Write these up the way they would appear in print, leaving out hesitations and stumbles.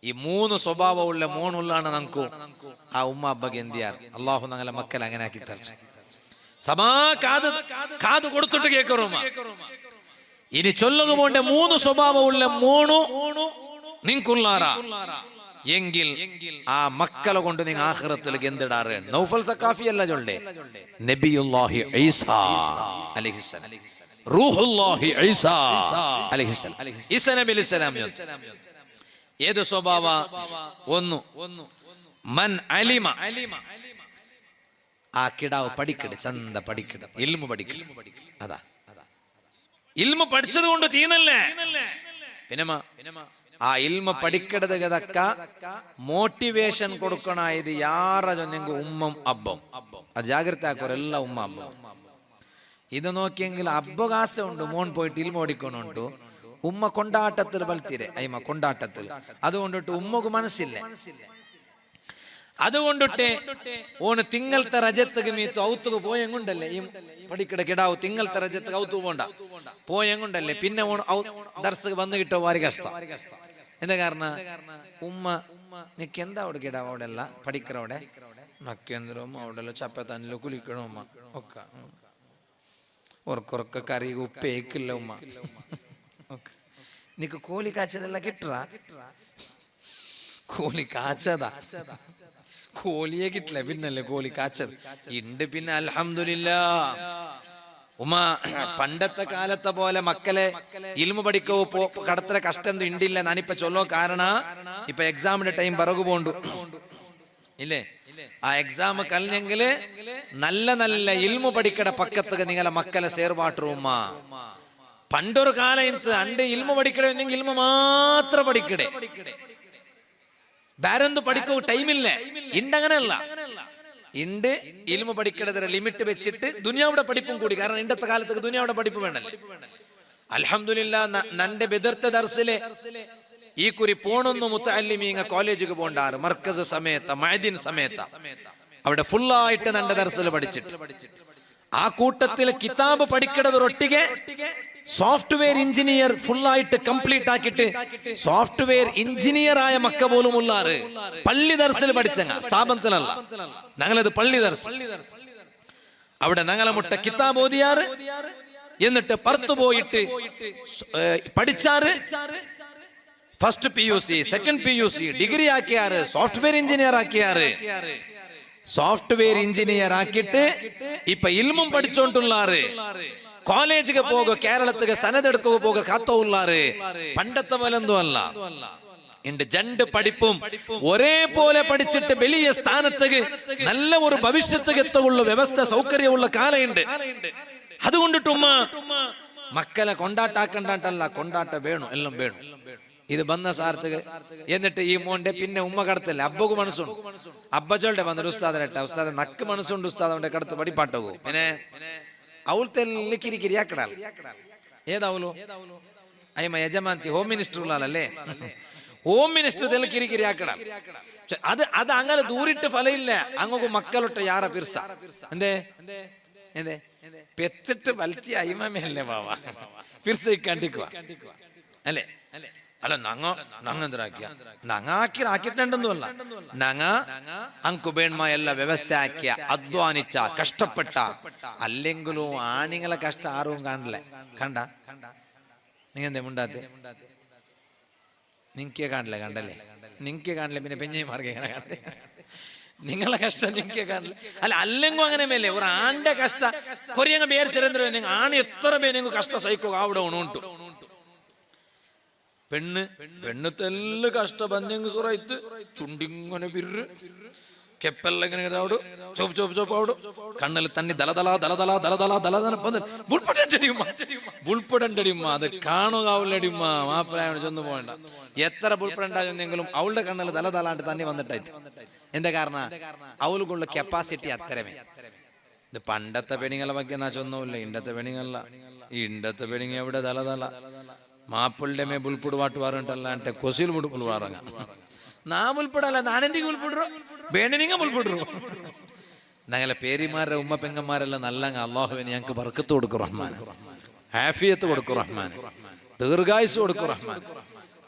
ഈ മൂന്ന് സ്വഭാവമുള്ള മോണുള്ളാണ് നമുക്ക് ആ ഉമ്മ അബ്ബക്ക് എന്ത് ചെയ്യാറ്. അള്ളാഹു ഞങ്ങളെ മക്കൾ അങ്ങനെ ആക്കി തരണം. സമാ കാത് കൊടുത്തിട്ട് കേൾക്കറുമ്മ. ഇനി ചൊല്ലുക പോണ്ട മൂന്ന് സ്വഭാവമുള്ള മോണു നിങ്ങൾക്കുള്ളാറാ എങ്കിൽ ആ മക്കളെ കൊണ്ട് നിങ്ങൾ ആഖിറത്തിലേക്ക് എന്തിടാറ്. നൗഫൽ സഖാഫി അല്ല ചൊല്ലേ, നബിയുല്ലാഹി ഈസാ അലൈഹിസ്സലാം, റൂഹുല്ലാഹി ഈസാ അലൈഹിസ്സലാം, ഈസാ നബി അലൈഹിസ്സലാം. ഏത് സ്വഭാവ? ഒന്ന് മൻ അലിമ, ആ കിടാവ് പഠിക്കട്, ചന്ത പഠിക്കട്, ഇൽമു പഠിക്കട്. അതാ ഇൽമു പഠിച്ചത് കൊണ്ട് തീന്നല്ലേ. പിന്നെ ആ ഇൽമ പഠിക്കടത് കഥക്ക മോട്ടിവേഷൻ കൊടുക്കണായത് യാറ ചൊന്നെങ്കിൽ ഉമ്മം അബ്ബം. അത് ജാഗ്രത ആക്കുവരെല്ല ഉമ്മ അബ്ബം. ഇത് നോക്കിയെങ്കിൽ അബ്ബകാശം ഉണ്ട്, മോൻ പോയിട്ട് ഇൽമ പഠിക്കണുണ്ട്. ഉമ്മ കൊണ്ടാട്ടത്തിൽ ബൽത്തിരെ അയ്മ കൊണ്ടാട്ടത്തിൽ. അതുകൊണ്ടിട്ട് ഉമ്മക്ക് മനസ്സില്ല. അതുകൊണ്ടിട്ട് ഓണ് തിങ്ങലത്തെ രജത്തുക്ക് മീത്തു ഔത്തുക്ക് പോയെങ്കൊണ്ടല്ലേ ഈ പഠിക്കട കിടാവ് തിങ്ങലത്തെ രജത്ത് ഔത്തു പോണ്ട പോയെങ്കൊണ്ടല്ലേ. പിന്നെ ഓൺ ദർശക്ക് വന്നു കിട്ടോ വാരി കഷ്ടം. എന്താ കാരണം? ഉമ്മ നിക്ക് എന്താ അവിടെ കിടാവ് അവിടെ അല്ല പഠിക്കറവിടെ നക്കേന്ദ്രവും അവിടെ ചപ്പ തന്നില് കുലിക്കണോ ഉമ്മ ഒക്കെ ഉറക്കുറക്ക കറി ഉപ്പേക്കില്ല ഉമ്മ. നിക്ക് കോലി കാച്ചതല്ല കിട്ടറ? കോലി കാച്ചതാ, കോലിയെ കിട്ടില്ല, പിന്നല്ലേ കോലി കാച്ചത് ഉണ്ട്. പിന്നെ അൽഹംദുലില്ലാ ഉമ്മ പണ്ടത്തെ കാലത്തെ പോലെ മക്കളെ ഇൽമു പഠിക്കോ കടത്തര കഷ്ടം ഉണ്ടില്ല. ഞാനിപ്പ ചൊല്ലോ കാരണ ഇപ്പൊ എക്സാമിന്റെ ടൈം പിറകു പോണ്ടു ഇല്ലേ. ആ എക്സാം കഴിഞ്ഞെങ്കില് നല്ല നല്ല ഇൽമു പഠിക്കട പക്കത്തൊക്കെ നിങ്ങളെ മക്കളെ സേർവാട്ടു ഉമ്മ. പണ്ടൊരു കാലം അണ്ട് ഇൽമു പഠിക്കണമെങ്കിൽ ഇൽമു മാത്രം പഠിക്കടേ, വേറെന്ത് പഠിക്കോ ടൈമില്ല. ഇണ്ടങ്ങനല്ല, ഇണ്ട് ഇൽമു പഠിക്കണതിന് ലിമിറ്റ് വെച്ചിട്ട് ദുനിയാവിടെ പഠിപ്പും കൂടി. കാരണം ഇന്നത്തെ കാലത്തേക്ക് ദുനിയാവിടെ പഠിപ്പ് വേണ്ടല്ലോ. അൽഹംദുലില്ലാ നന്റെ ബെദർത്തെ ദർസിലെ ഈ കുറി പോണൊന്നു മുത്തഅല്ലിമീങ്ങ കോളേജിക്ക് പോണ്ടാറ് മർക്കസ് സമയത്ത മഅദിൻ സമയത്ത അവിടെ ഫുള്ളായിട്ട് നന്റെ ദർസിൽ പഠിച്ചിട്ട് ആ കൂട്ടത്തിൽ കിതാബ് പഠിക്കണതൊരൊട്ടിಗೆ സോഫ്റ്റ്വെയർ എഞ്ചിനീയർ ഫുള്ളായിട്ട് കംപ്ലീറ്റ് ആക്കിയിട്ട് സോഫ്റ്റ്വെയർ എഞ്ചിനീയർ ആയ മക്ക പോലും ഉള്ളാറ് പള്ളി ദർസിൽ പഠിച്ചങ്ങ സ്ഥാപനത്തിലല്ല. ഞങ്ങളത് പള്ളി ദർസ് അവിടെ ഞങ്ങളെ മുട്ട കിതാബ് ഓതിയാറ്. എന്നിട്ട് പുറത്തു പോയിട്ട് പഠിച്ചാറ്. First PUC, second PUC degree ആക്കിയാറ്, സോഫ്റ്റ്വെയർ എഞ്ചിനീയർ ആക്കിയാറ്. സോഫ്റ്റ്വെയർ എഞ്ചിനീയർ ആക്കിയിട്ട് ഇപ്പൊ ഇൽമും പഠിച്ചോണ്ടുള്ളാറ്. കോളേജിಗೆ പോകോ കേരളത്തിಗೆ സനതെടുക്കുക പോക കാത്തോള്ളാറ്. പണ്ടത്തെ പോലൊന്നും അല്ല. എന്റെ രണ്ട് പഠിപ്പും ഒരേപോലെ പഠിച്ചിട്ട് വലിയ സ്ഥാനത്തേക്ക് നല്ല ഒരു ഭവിഷ്യത്തേക്ക് എത്തുള്ള വ്യവസ്ഥ സൗകര്യമുള്ള കാലമുണ്ട്. അതുകൊണ്ടിട്ട് ഉമ്മ മക്കളെ കൊണ്ടാട്ടാക്കണ്ടല്ല, കൊണ്ടാട്ട വേണം, എല്ലാം വേണം. ഇത് ബന്ന സാർത്തുക. എന്നിട്ട് ഈ മോന്റെ പിന്നെ ഉമ്മ കടത്തല്ലേ അബ്ബക്ക് മനസ്സുണ്ട്. അബ്ബച്ചോളുടെ വന്നൊരു ഉസ്താദരട്ട ഉസ്താദ് നക്ക് മനസ്സുണ്ട് ഉസ്താദ് അവന്റെ കടത്ത് പഠിപ്പാട്ടകൂ. പിന്നെ അവളത്തെ ಕಿರಿಕಿರಿ ಯಾಕಡಲ್ಲ. ಏದಾವಲು ಅಯ್ಯಮ್ಮ ಯಜಮಾಂತಿ ಹೋಮ್ ಮಿನಿಸ್ಟರ್ ಉಳ್ಳಾಲല്ലേ, ಹೋಮ್ ಮಿನಿಸ್ಟರ್ ಕಿರಿಕಿರಿ ಯಾಕಡ. അത് അങ്ങനെ ദൂരിട്ട് ഫലമില്ല. അങ്ങക്ക് മക്കളൊട്ട് യാറ പിർസ എന്തേ എന്തേ പെത്തിട്ട് വലത്തി അയ്യമല്ലേ ബാവ പിർസ കണ്ടിക്കുക അല്ലേ. അല്ല നങ്ങ എന്തിനാക്കിയ നങ്ങാക്കിട്ടുണ്ടെന്നല്ല, നങ്ങ അങ്കുബേൺമ എല്ലാ വ്യവസ്ഥ ആക്കിയ അധ്വാനിച്ച കഷ്ടപ്പെട്ട. അല്ലെങ്കിലും ആണിങ്ങളെ കഷ്ട ആരും കാണില്ലേ. കണ്ട നീ എന്തേ മുണ്ടാത്തെ? നിങ്ങക്കേ കാണില്ല, കണ്ടല്ലേ? നിങ്ങക്കേ കാണില്ല, പിന്നെ പെഞ്ഞൈമാർക്കെ കണ്ടേ? നിങ്ങളെ കഷ്ടം നിങ്ങക്കേ കാണില്ല. അല്ല അല്ലെങ്കും അങ്ങനെ മേലേ ഒരു ആന്റെ കഷ്ട കൊറിയങ്ങ പേരിച്ചെന്തോ ആണി എത്ര പേര് കഷ്ട സഹിക്കുക അവിടെ ഉണുണ്ടു. പെണ്ണത്തെല്ല കഷ്ട ബന്ധിങ് സുറൈത്ത് ചുണ്ടിങ്ങനെ പിര് ಕೆಪ್ಪೆಲ್ಲ ಅವಡು ಚೋಪ್ ಚೋಪ್ ಚೋಪ್ ಅವಡು ಕಣ್ಣಲ್ಲಿ ತಣ್ಣಿ ದಲದಲ ದಲದಲ ದಲದಲ ದಲದಲ ಬಂದು ബുൾപ്പടണ്ടടിയുമ്മ അത് കാണുക അവളടിയുമ്മ മാപ്പിളായോട് ചെന്ന് പോകണ്ട. എത്ര ബുൾപ്പടണ്ടായെന്നെങ്കിലും അവളുടെ കണ്ണിൽ ദലദലാണ്ട് തന്നെ വന്നിട്ടായിട്ട്. എന്താ കാരണം? അവൾക്കുള്ള കപ്പാസിറ്റി അത്തരമേ. ഇത് പണ്ടത്തെ പെണിങ്ങളെ ಬಗ್ಗೆ നാ ചൊന്നുമില്ല. ഇണ്ടത്തെ പെണിങ്ങല്ല. ഇണ്ടത്തെ പെണിങ്ങ എവിടെ ദലദല മാപ്പിളുടെ മേ ബുൾപ്പിടുവാട്ട് വാറുണ്ടല്ല అంటే కొసిలు బుడుపులు వారంగ నా బుల్పడాల నానెందుకు బుల్పుడ్రు ಬೇಣಿನಿಂಗ ಬುಲ್ಪುಡ್ರು. ഞങ്ങളെ പേരിമാരുടെ ഉമ്മ പെങ്ങന്മാരെല്ലാം നല്ല അള്ളാഹുവിനെ ഞങ്ങൾക്ക് ബർക്കത്ത് കൊടുക്കും റഹ്മാൻ, ആഫിയത്ത് കൊടുക്കും റഹ്മാൻ, ദീർഘായുസ് കൊടുക്കും റഹ്മാൻ.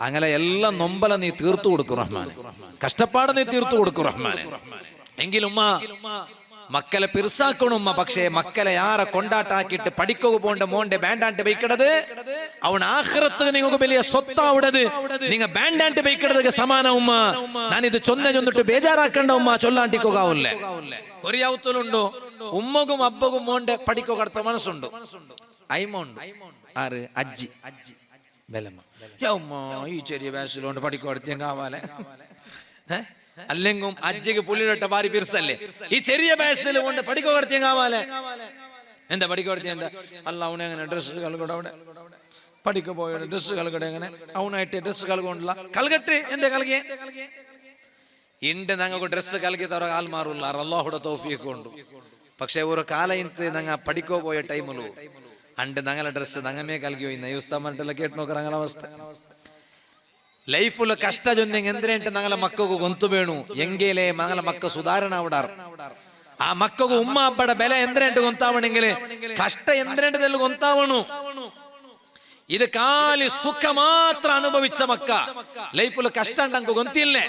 അങ്ങനെ എല്ലാം നൊമ്പല നീ തീർത്തു കൊടുക്കും റഹ്മാനെ, കഷ്ടപ്പാട് നീ തീർത്തു കൊടുക്കും റഹ്മാനെ. എങ്കിലും ഉമ്മ മക്കളെ പിർസാക്കണം ഉമ്മ. പക്ഷേ മക്കളെ യാറെ കൊണ്ടാട്ടാക്കിയിട്ട് പഠിക്കുക പോണ്ട മോന്റെ ബാൻഡാണ്ട് ബൈക്കിടത് അവൻ ആഖിറത്ത് നിങ്ങൾക്ക് വലിയ സ്വത്താവിടത്. നിങ്ങൾ ബാൻഡാണ്ട് ബൈക്കിടത് സമാന ഉമ്മ. ഞാനിത് ചൊന്നിട്ട് ബേജാറാക്കണ്ട ഉമ്മ. ചൊല്ലാണ്ടിക്കുകാവൂല്ലേ ഒരു യാവത്തിലുണ്ടോ ഉമ്മകും അബ്ബകും മോന്റെ പഠിക്കുക കടത്ത മനസ്സുണ്ടോ? അയ്മുണ്ട് ആറ് അജ്ജി ബലമ്മ ഈ ചെറിയ വയസ്സിലോണ്ട് പഠിക്കുക കടത്തിയ കാവാലെ അല്ലെങ്കിൽ അജ്ജിക്ക് പുള്ളിയിട്ട ഭാര്യ പിർസല്ലേ ഈ ചെറിയ വയസ്സിൽ കൊണ്ട് പഠിക്കുക കടത്തിയ കാവാലെ എന്താ പഠിക്കുക കടത്തിയ എന്താ അല്ല അവനെ അങ്ങനെ ഡ്രസ്സുകൾ കൂടെ അവിടെ പഠിക്ക പോയ ഡ്രസ്സുകൾ കൂടെ എങ്ങനെ അവനായിട്ട് ഡ്രസ്സുകൾ കൊണ്ടുള്ള കൽകട്ട് എന്താ കലകിയ ഇണ്ട് ഞങ്ങൾക്ക് ഡ്രസ്സ് കലക്കി തറ കാൽ മാറുള്ള അള്ളാഹുടെ തൗഫീഖ് കൊണ്ട്. പക്ഷെ ഒരു കാലത്ത് ഞങ്ങൾ പഠിക്കോ പോയ ടൈമിലു അണ്ട് ഞങ്ങളെ ഡ്രസ്സ് ഞങ്ങമേ കലക്കി പോയി ഉസ്താമാരെല്ലാം കേട്ട് നോക്കറ ഞങ്ങളെ അവസ്ഥ. ലൈഫില് ಕಷ್ಟ ಜೊಂದಿಗೆ ಎಂದ್ರೇಂಟು ನಂಗಲ ಮಕ್ಕಗೂ ಗೊಂತು ಬೇಣು ಎಂಗೇಲೆ ಮಂಗಲ ಮಕ್ಕ ಸುಧಾರಣ ಅವಡಾರ್ ಆ ಮಕ್ಕಗೂ ಉಮ್ಮ ಹಬ್ಬಡ ಬೆಲೆ ಎಂದ್ರೇಂಟು ಗೊಂತಾವಣೆಂಗಲೆ ಕಷ್ಟ ಎಂದ್ರೇಂಟದಲ್ಲಿ ಗೊಂತಾವಣು. ഇത് കാലി സുഖ മാത്ര അനുഭവിച്ച മക്ക ലൈഫിൽ കഷ്ടം ഉണ്ടെങ്കിൽ ഗൊന്തില്ലേ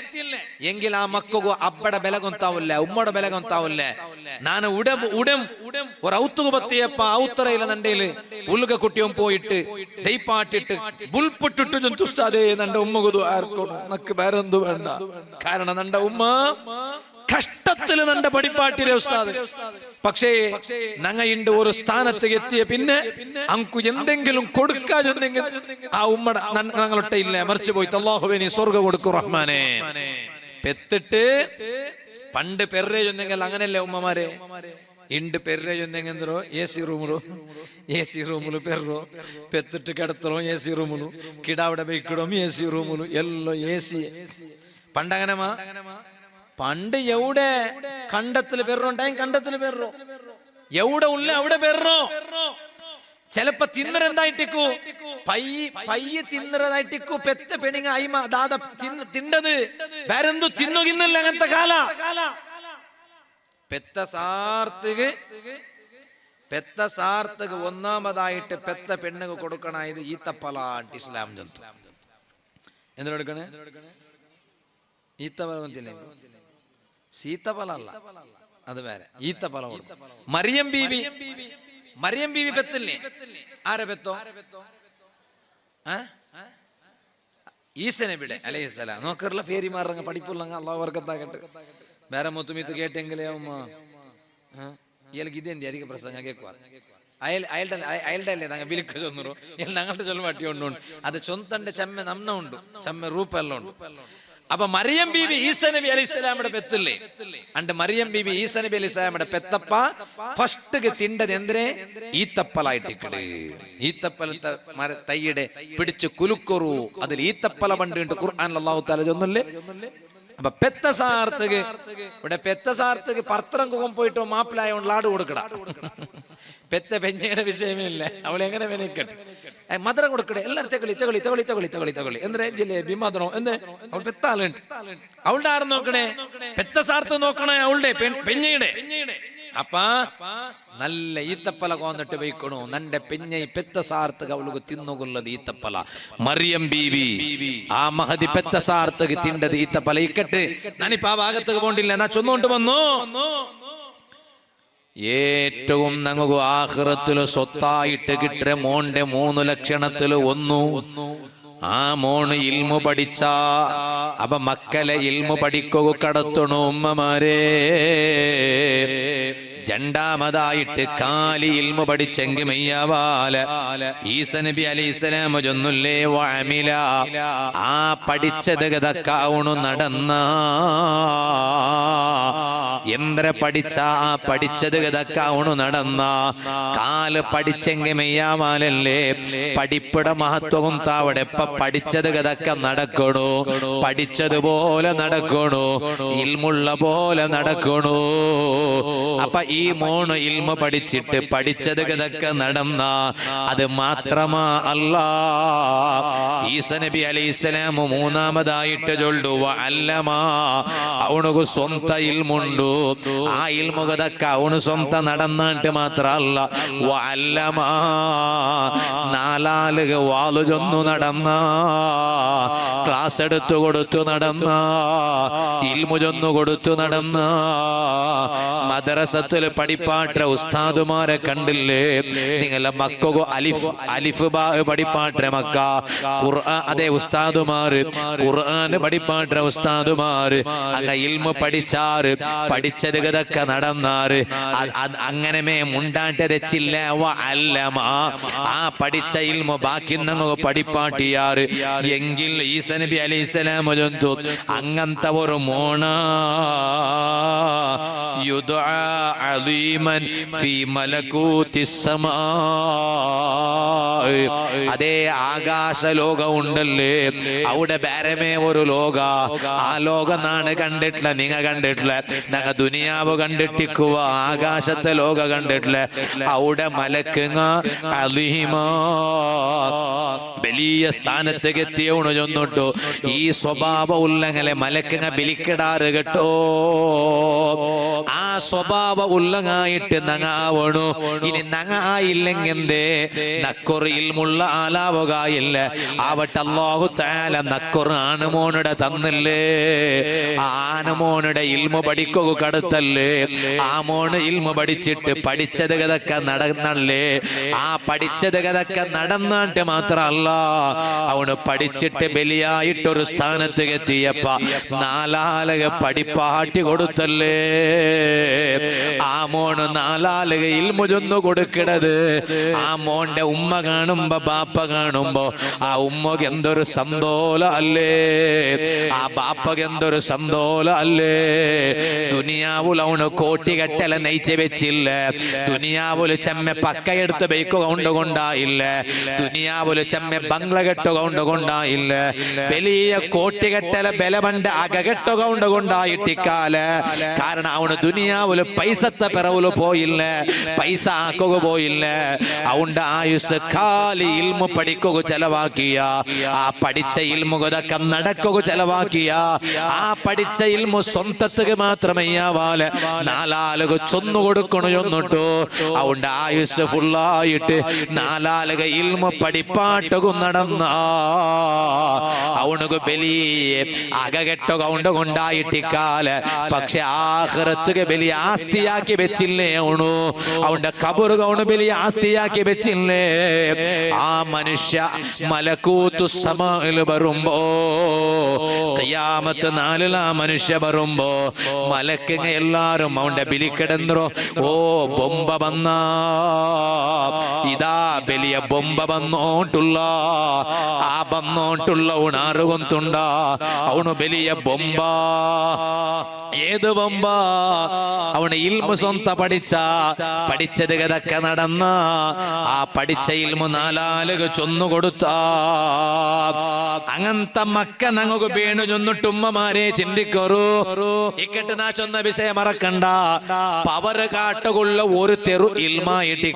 എങ്കിൽ ആ മക്കു അബ്ബടെ ബല ഗൊന്താവില്ല ഉമ്മയുടെ ബല ഗൊന്താവില്ല. ನಾನು ഉടം ഒരു ഔത്തുക പത്തിയപ്പ ഔത്തറയിലെ നണ്ടയില് ഉലുക കുട്ടിയും പോയിട്ട് ദൈപ്പാട്ടിട്ട് ബുൽപ്പിട്ടിട്ട് ജന്തുഷ്ടാതെ നണ്ട ഉമ്മകുതു ആർക്കും നക്ക് വേറെന്തു വേണ്ട. കാരണം നണ്ട ഉമ്മ കഷ്ടത്തില് നണ്ട പഠിപ്പാട്ടിരെ ഉസ്താദ്. പക്ഷേ ഞങ്ങ ഇണ്ട് ഒരു സ്ഥാനത്ത് എത്തിയ പിന്നെ അങ്കു എന്തെങ്കിലും കൊടുക്കാതെങ്കിൽ ആ ഉമ്മട ഞങ്ങളൊട്ട ഇല്ല മറിച്ചു പോയി അല്ലാഹുവേ നീ സ്വർഗ്ഗം കൊടുക്കും റഹ്മാനെ. പെത്തിട്ട് പണ്ട് പെർറേജ് ഒന്നെങ്കിൽ അങ്ങനെയല്ലേ ഉമ്മമാരെ ഇണ്ട് പെർറേജ് ഒന്നെങ്കിൽ എന്തോ എ സി റൂമില് പെർറോ പെത്തിട്ട് കിടത്തറോ എ സി റൂമിലു കിടാവിടെ ബൈക്കിടോ എ സി റൂമിലു എല്ലോ എ സി. പണ്ടങ്ങനമാ പണ്ട് എവിടെ കണ്ടത്തില് പെറുണ്ടായും കണ്ടത്തില് പെറോ എവിടെ ഉള്ള അവിടെ പെറോ. ചിലപ്പോ തിന്നരെന്തായിട്ടിക്കു പയ്യ തിന്നരതായിട്ടിക്കു പെത്ത പെണിങ്ങ അയിമ ദാദ തിണ്ടത് വേറെന്തു തിന്നുകിന്നല്ല അങ്ങനത്തെ കാല. പെത്ത സാർത്തക്ക് ഒന്നാമതായിട്ട് പെത്ത പെണ്ണുക്ക് കൊടുക്കണായത് ഈത്തപ്പലാട്ട് ഇസ്ലാം ജന്തു എന്തിനെടുക്കണേ ഈത്തപ്പല സീത്തപ്പല അല്ല അത് വേറെ ഈത്തപ്പല. മറിയം ബീവി പെത്തില്ലേ ആരെ പെത്തോ ഈസ നബിയുടെ അലൈഹിസ്സലാം നോക്കറുള്ള പേരിമാറങ്ങ പഠിപ്പുള്ള അള്ളാഹു വർക്കത്താകട്ടെ. വേറെ മുത്തുമീത്ത് കേട്ടെങ്കിലേ ഉമ്മ ഇയാൾക്ക് ഇതെന്റെ അധികം പ്രശ്നം ഞാൻ കേൾക്കുക അയൽടെ അല്ലേ തങ്ങ വിളിക്ക ചൊന്നറോ ഞങ്ങളുടെ ചൊല്ല പട്ടി കൊണ്ടുണ്ട് അത് ചൊന്തന്റെ ചെമ്മ നന്ന ഉണ്ട് ചെമ്മ റൂപ്പെല്ലാം ഉണ്ട്. അപ്പൊ മറിയം ബീബി ഈസ നബി അലൈഹിസ്സലാമിയുടെ പെത്തില്ലേ അണ്ട് മറിയം ബീബി ഈസ നബി അലൈഹിസ്സലാമിയുടെ പെത്തപ്പ ഫസ്റ്റ് തിണ്ടത് എന്തിനെ ഈത്തപ്പലായിട്ടിക്കട് ഈത്തപ്പലത്തെ തൈയുടെ പിടിച്ച് കുലുക്കൊറു അതിൽ ഈത്തപ്പല പണ്ട് ഖുർആനിൽ അല്ലാഹു തആല ചൊന്നല്ലേ. അപ്പൊ പെത്തസാർത്തക്ക് ഇവിടെ പെത്തസാർത്തക്ക് പത്രം കുകം പോയിട്ടോ മാപ്പിലായോണ്ട് ലാട് കൊടുക്കട പെത്ത പെഞ്ഞയുടെ വിഷയമേ ഇല്ല. അവളെങ്ങനെ വേണിക്കട്ടെ മധുരം കൊടുക്കടേ എല്ലാരും തെകളി എന്തിനാ ജിലേബി മധുരം എന്ന് അവൾ പെത്താലുണ്ട്. അവളുടെ ആരും നോക്കണേ പെത്തസാർത്ത് നോക്കണേ അവളുടെ പെഞ്ഞയുടെ. അപ്പ നല്ല ഈത്തപ്പല കോന്നിട്ട് വയ്ക്കണു നന്റെ പെഞ്ഞ പെത്തസാർത്തക്ക് അവൾക്ക് തിന്നുകൊള്ളത് ഈത്തപ്പല. മറിയം ബീവി ആ മഹതി പെത്തസാർത്തക്ക് തിണ്ടത് ഈത്തപ്പല ഇക്കട്ട്. ഞാനിപ്പ ആ ഭാഗത്തേക്ക് പോണ്ടില്ല എന്നാ ചൊന്നുകൊണ്ട് വന്നു. ഏറ്റവും ഞങ്ങൾക്ക് ആഖിറത്തില് സ്വത്തായിട്ട് കിട്ടിയ മോന്റെ 3 ലക്ഷണത്തില് ഒന്നു ആ മോണ് ഇൽമു പഠിച്ച. അപ്പൊ മക്കളെ ഇൽമു പഠിക്കുക കടത്തണു ഉമ്മമാരെ. രണ്ടാമതായിട്ട് കാലി ഇൽമു പഠിച്ചെങ്കിൽ മെയ്യാവാല ഈസ നബി അലൈഹിസ്സലാം ചൊന്നുല്ലേ വഅമില ആ പഠിച്ചത് ഗതക്കാവണു നടന്ന എന്ത്ര പഠിച്ച ആ പഠിച്ചത് ഗതക്കാവണു നടന്ന കാല് പഠിച്ചെങ്കിൽ മെയ്യാവാലല്ലേ പഠിപ്പിടെ മഹത്വവും താവടെപ്പ പഠിച്ചത് ഗതക്ക നടക്കണു പഠിച്ചതുപോലെ നടക്കണു ഇൽമുള്ള പോലെ നടക്കണു. അപ്പൊ ഈ മോണ് ഇൽമ പഠിച്ചിട്ട് പഠിച്ചത് ഇതൊക്കെ നടന്ന അത് മാത്രമാ അല്ല. ഈസ നബി അലൈഹിസ്സലാം മൂന്നാമതായിട്ട് ചൊല്ലു വഅല്ലമ അവനുക്ക് സ്വന്ത ഇൽമുണ്ടു ആ ഇൽമുകതൊക്കെ അവന് സ്വന്തം നടന്നിട്ട് മാത്രല്ല വഅല്ലമ നാലാളുക വാളു ചൊന്നു നടന്ന ക്ലാസ് എടുത്തു കൊടുത്തു നടന്ന ഇൽമു ചൊന്നു കൊടുത്തു നടന്ന മദ്രസത്തിൽ പഠിപ്പാട്ട ഉസ്താദുമാരെ കണ്ടില്ലേ നിങ്ങളെ മക്കൾക്ക് അലിഫ് ബാ പഠിപ്പാട്ട മക്ക ഖുർആൻ അതേ ഉസ്താദുമാര് ഖുർആൻ പഠിപ്പാട്ട ഉസ്താദുമാര് അങ്ങ ഇൽമു പഠിച്ചാറ് പഠിച്ചത് ഇതൊക്കെ നടന്നാറ് അങ്ങനെ മുണ്ടാട്ട് രച്ചില്ല വഅല്ലമ ആ പഠിച്ച ഇൽമു ബാക്കി നമുക്ക് പഠിപ്പാട്ടിയാറ് എങ്കിൽ ഈസാ നബി അലൈഹിസ്സലാം ചൊന്തു അങ്ങനത്തെ ഒരു മോണ യുദ്ആ അളീമൻ ഫീ മലകൂതിസ് സമാ അതേ ആകാശ ലോകം ഉണ്ടല്ലേ അവിടെ വേറമേ ഒരു ലോക ആ ലോകം നാണ് കണ്ടിട്ടില്ല നിങ്ങ കണ്ടിട്ടില്ല ഞങ്ങ ദുനിയാവ് കണ്ടിട്ടിക്കുക ആകാശത്തെ ലോക കണ്ടിട്ടില്ല അവിടെ മലക്കുങ്ങ അലീമാ വലിയ സ്ഥാനത്തേക്ക് എത്തിയോണ് ചൊന്നിട്ടു ഈ സ്വഭാവ ഉല്ലങ്ങളെ മലക്കുങ്ങ ബലിക്കിടാറ് കേട്ടോ ആ സ്വഭാവ ഉല്ലങ്ങായിട്ട് നങ്ങാവണു ഇനി നങ്ങായില്ലെങ്കെന്തേ നക്കൊറിയിൽ മുള്ള ആലാവുകയില്ല ആവട്ടെ അല്ലാഹു തആല നക്കൊറ് ആനുമോനുടെ തന്നില്ലേ ആനുമോനുടെ ഇൽമു പഠിക്കുക കടുത്തല്ലേ ആ മോന് ഇൽമു പഠിച്ചിട്ട് പഠിച്ചത് കതൊക്കെ നടന്നല്ലേ ആ പഠിച്ചത് കതൊക്കെ നടന്നിട്ട് മാത്രല്ല അവന് പഠിച്ചിട്ട് ബലിയായിട്ടൊരു സ്ഥാനത്ത് എത്തിയപ്പ നാലാളുക പഠിപ്പാട്ടി കൊടുത്തല്ലേ ആ മോണ് നാലാളുക ഇൽമു ചൊന്നു കൊടുക്കണത് ആ മോന്റെ ഉമ്മ കാണുമ്പോ ബാപ്പ കാണുമ്പോ ആ ഉമ്മക്ക് എന്തൊരു സന്തോല അല്ലേ ആ ബാപ്പക്ക് എന്തൊരു സന്തോല അല്ലേ ദുനിയാവുൽ അവന് കോട്ടികെട്ടല നെയ്ച്ച് വെച്ചില്ല ദുനിയാവുല് ചെമ്മ പക്കയെടുത്ത് ബൈക്കുക കൊണ്ടുകൊണ്ടായില്ല ദുനിയാവുല് ചെമ്മ ബംഗ്ല കെട്ടുക കൊണ്ടുകൊണ്ടായില്ല വലിയ കോട്ടികെട്ടല ബലമണ്ട് അകകെട്ടുക കൊണ്ടുകൊണ്ടായിട്ടിക്കാല കാരണം അവന് ദുനിയാവുല് പൈസത്തെ പിറവുല് പോയില്ല പൈസ ആക്കുക പോയില്ല അവന്റെ ആയുസ് കാലി ഇൽമു പഠിക്കുക ചെലവാക്കിയ ആ പഠിച്ച ഇൽമുകതൊക്കെ നടക്കുക ചെലവാക്കിയ ആ പഠിച്ച ഇൽമു സ്വന്തത്തുക്ക് മാത്രമേ ആവാല് നാലാളുക ചൊന്നു കൊടുക്കണു ചൊന്നിട്ടു അവന്റെ ആയുസ് ഫുള്ളായിട്ട് നാലാളുക ഇൽമു പഠിപ്പാട്ടകും നടന്ന അവനുക്ക് വലിയ അകകെട്ടുക കൊണ്ടായിട്ടിക്കാല് പക്ഷെ ആഖിറത്തുക വലിയ ആസ്തിയാക്കി വെച്ചില്ലേ അവണു അവന്റെ കബറുക അവന് വലിയ ആസ്തിയാക്കി വെച്ചില്ലേ ആ മനുഷ്യ മലകൂത്തു സമാഇൽ വരുമ്പോ ഖിയാമത്ത് നാളിൽ ആ മനുഷ്യ വരുമ്പോ മലക്കുങ്ങ എല്ലാരും അവന്റെ ബലി കിടന്നോ ഓ ബൊമ്പ വന്ന ഇതാ വലിയ ബൊമ്പ വന്നോട്ടുള്ള ആ വന്നോട്ടുള്ള ഉണാറുകൊണ്ടുണ്ട അവന് വലിയ ബൊമ്പ ഏത് ബൊമ്പ അവന് ഇൽമു സ്വന്ത പഠിച്ചത് കതൊക്കെ നടന്ന ആ പഠിച്ച ഇൽമു നാലാളുക ചൊന്നു കൊടുത്ത അങ്ങനത്തെ മക്ക ഞങ്ങൾക്ക് വീണു ചൊന്നിട്ട് ഉമ്മമാരെ ചിന്തിക്കറു ഇക്കട്ട് നാ ചൊന്ന വിഷയം മറക്കണ്ട പവർ കാട്ടുകൊള്ള ഒരു തെറു ഇൽമായിട്ട്